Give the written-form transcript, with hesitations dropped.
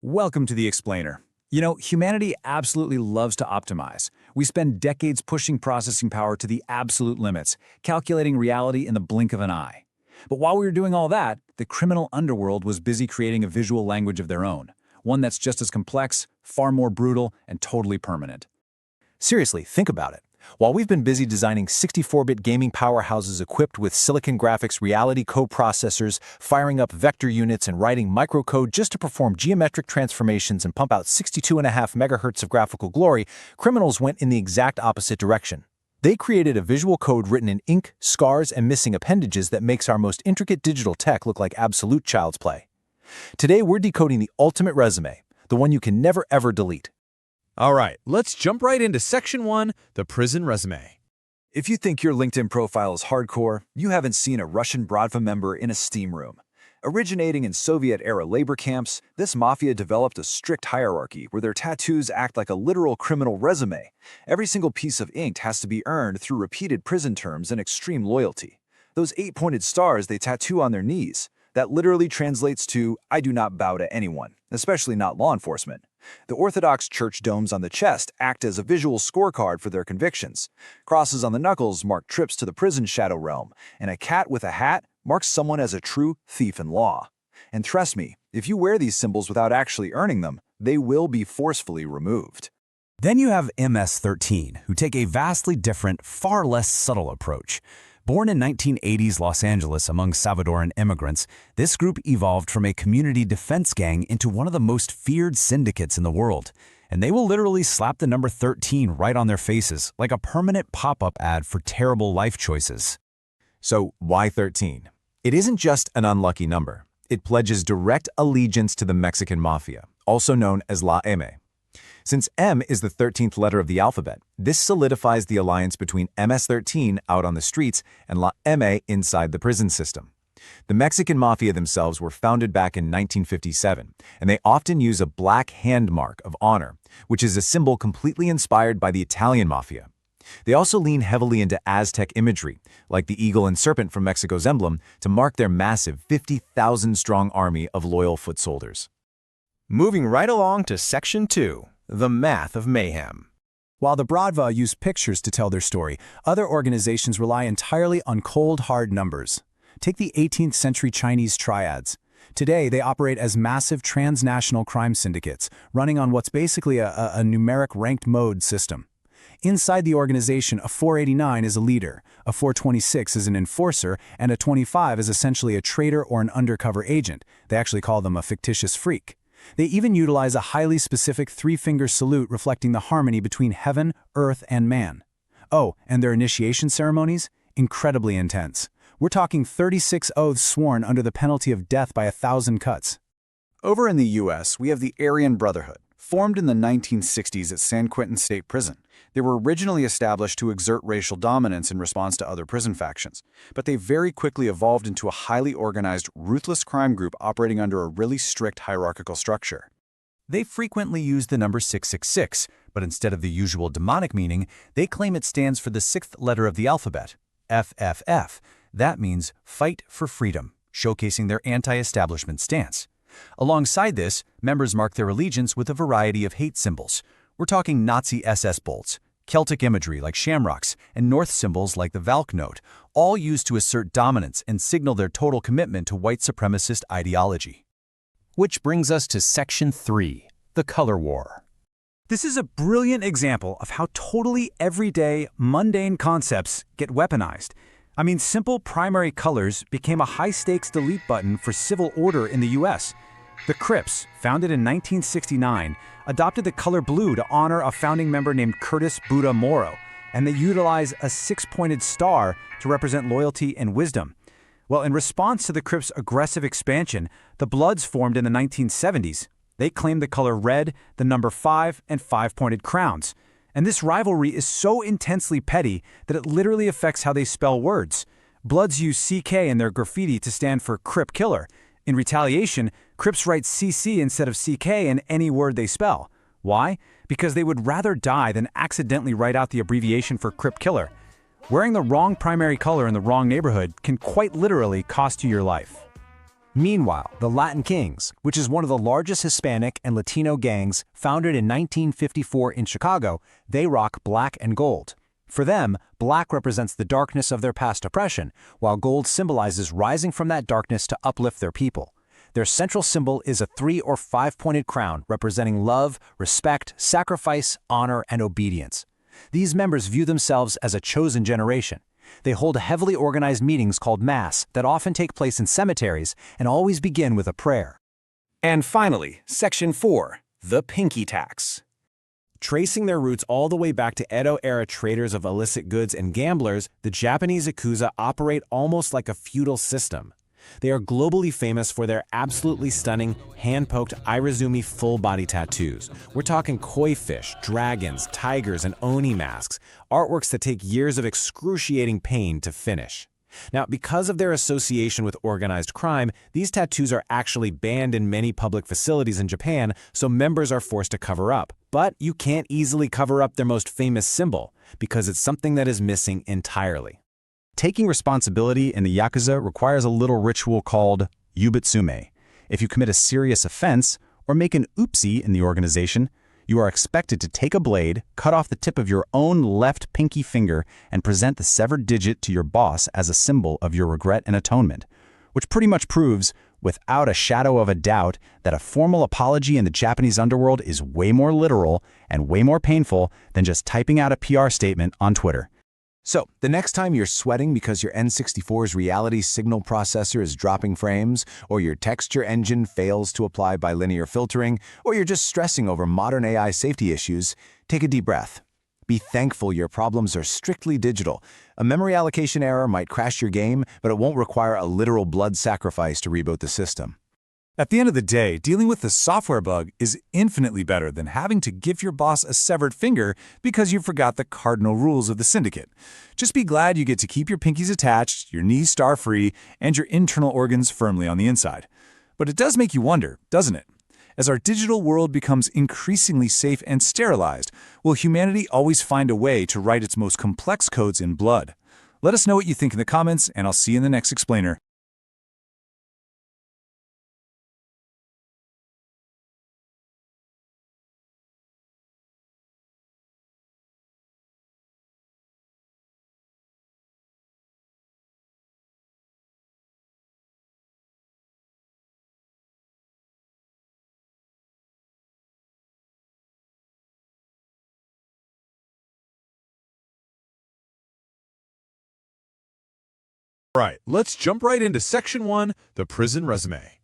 Welcome to The Explainer. You know, humanity absolutely loves to optimize. We spend decades pushing processing power to the absolute limits, calculating reality in the blink of an eye. But while we were doing all that, the criminal underworld was busy creating a visual language of their own, one that's just as complex, far more brutal, and totally permanent. Seriously, think about it. While we've been busy designing 64-bit gaming powerhouses equipped with silicon graphics reality coprocessors, firing up vector units and writing microcode just to perform geometric transformations and pump out 62.5 megahertz of graphical glory, criminals went in the exact opposite direction. They created a visual code written in ink, scars, and missing appendages that makes our most intricate digital tech look like absolute child's play. Today, we're decoding the ultimate resume, the one you can never ever delete. All right, let's jump right into Section 1, the prison resume. If you think your LinkedIn profile is hardcore, you haven't seen a Russian Bratva member in a steam room. Originating in Soviet-era labor camps, this mafia developed a strict hierarchy where their tattoos act like a literal criminal resume. Every single piece of ink has to be earned through repeated prison terms and extreme loyalty. Those 8-pointed stars they tattoo on their knees, that literally translates to, "I do not bow to anyone," especially not law enforcement. The Orthodox Church domes on the chest act as a visual scorecard for their convictions. Crosses on the knuckles mark trips to the prison shadow realm, and a cat with a hat marks someone as a true thief in law. And trust me, if you wear these symbols without actually earning them, they will be forcefully removed. Then you have MS-13, who take a vastly different, far less subtle approach. Born in 1980s Los Angeles among Salvadoran immigrants, this group evolved from a community defense gang into one of the most feared syndicates in the world. And they will literally slap the number 13 right on their faces, like a permanent pop-up ad for terrible life choices. So, why 13? It isn't just an unlucky number. It pledges direct allegiance to the Mexican mafia, also known as La M. Since M is the 13th letter of the alphabet, this solidifies the alliance between MS-13 out on the streets and La M inside the prison system. The Mexican mafia themselves were founded back in 1957, and they often use a black hand mark of honor, which is a symbol completely inspired by the Italian mafia. They also lean heavily into Aztec imagery, like the eagle and serpent from Mexico's emblem, to mark their massive 50,000-strong army of loyal foot soldiers. Moving right along to Section 2. The math of mayhem. While the Bratva use pictures to tell their story, other organizations rely entirely on cold, hard numbers. Take the 18th century Chinese triads. Today, they operate as massive transnational crime syndicates, running on what's basically a numeric ranked mode system. Inside the organization, a 489 is a leader, a 426 is an enforcer, and a 25 is essentially a traitor or an undercover agent. They actually call them a fictitious freak. They even utilize a highly specific three-finger salute reflecting the harmony between heaven, earth, and man. Oh, and their initiation ceremonies? Incredibly intense. We're talking 36 oaths sworn under the penalty of death by 1,000 cuts. Over in the U.S., we have the Aryan Brotherhood, formed in the 1960s at San Quentin State Prison. They were originally established to exert racial dominance in response to other prison factions, but they very quickly evolved into a highly organized, ruthless crime group operating under a really strict hierarchical structure. They frequently use the number 666, but instead of the usual demonic meaning, they claim it stands for the 6th letter of the alphabet, FFF. That means fight for freedom, showcasing their anti-establishment stance. Alongside this, members mark their allegiance with a variety of hate symbols. We're talking Nazi SS bolts, Celtic imagery like shamrocks, and North symbols like the Valk note, all used to assert dominance and signal their total commitment to white supremacist ideology. Which brings us to Section 3, the color war. This is a brilliant example of how totally everyday, mundane concepts get weaponized. I mean, simple primary colors became a high-stakes delete button for civil order in the U.S. The Crips, founded in 1969, adopted the color blue to honor a founding member named Curtis Buddha Morrow, and they utilize a 6-pointed star to represent loyalty and wisdom. Well, in response to the Crips' aggressive expansion, the Bloods formed in the 1970s. They claimed the color red, the number 5, and 5-pointed crowns. And this rivalry is so intensely petty that it literally affects how they spell words. Bloods use CK in their graffiti to stand for Crip Killer. In retaliation, Crips write CC instead of CK in any word they spell. Why? Because they would rather die than accidentally write out the abbreviation for Crip Killer. Wearing the wrong primary color in the wrong neighborhood can quite literally cost you your life. Meanwhile, the Latin Kings, which is one of the largest Hispanic and Latino gangs founded in 1954 in Chicago, they rock black and gold. For them, black represents the darkness of their past oppression, while gold symbolizes rising from that darkness to uplift their people. Their central symbol is a 3- or 5-pointed crown representing love, respect, sacrifice, honor, and obedience. These members view themselves as a chosen generation. They hold heavily organized meetings called Mass that often take place in cemeteries and always begin with a prayer. And finally, Section 4, the pinky tax. Tracing their roots all the way back to Edo-era traders of illicit goods and gamblers, the Japanese Yakuza operate almost like a feudal system. They are globally famous for their absolutely stunning, hand-poked Irizumi full-body tattoos. We're talking koi fish, dragons, tigers, and oni masks, artworks that take years of excruciating pain to finish. Now, because of their association with organized crime, these tattoos are actually banned in many public facilities in Japan, so members are forced to cover up. But you can't easily cover up their most famous symbol, because it's something that is missing entirely. Taking responsibility in the Yakuza requires a little ritual called yubitsume. If you commit a serious offense or make an oopsie in the organization, you are expected to take a blade, cut off the tip of your own left pinky finger, and present the severed digit to your boss as a symbol of your regret and atonement, which pretty much proves, without a shadow of a doubt, that a formal apology in the Japanese underworld is way more literal and way more painful than just typing out a PR statement on Twitter. So, the next time you're sweating because your N64's reality signal processor is dropping frames, or your texture engine fails to apply bilinear filtering, or you're just stressing over modern AI safety issues, take a deep breath. Be thankful your problems are strictly digital. A memory allocation error might crash your game, but it won't require a literal blood sacrifice to reboot the system. At the end of the day, dealing with the software bug is infinitely better than having to give your boss a severed finger because you forgot the cardinal rules of the syndicate. Just be glad you get to keep your pinkies attached, your knees star-free, and your internal organs firmly on the inside. But it does make you wonder, doesn't it? As our digital world becomes increasingly safe and sterilized, will humanity always find a way to write its most complex codes in blood? Let us know what you think in the comments, and I'll see you in the next explainer. Right, let's jump right into Section 1, the prison resume.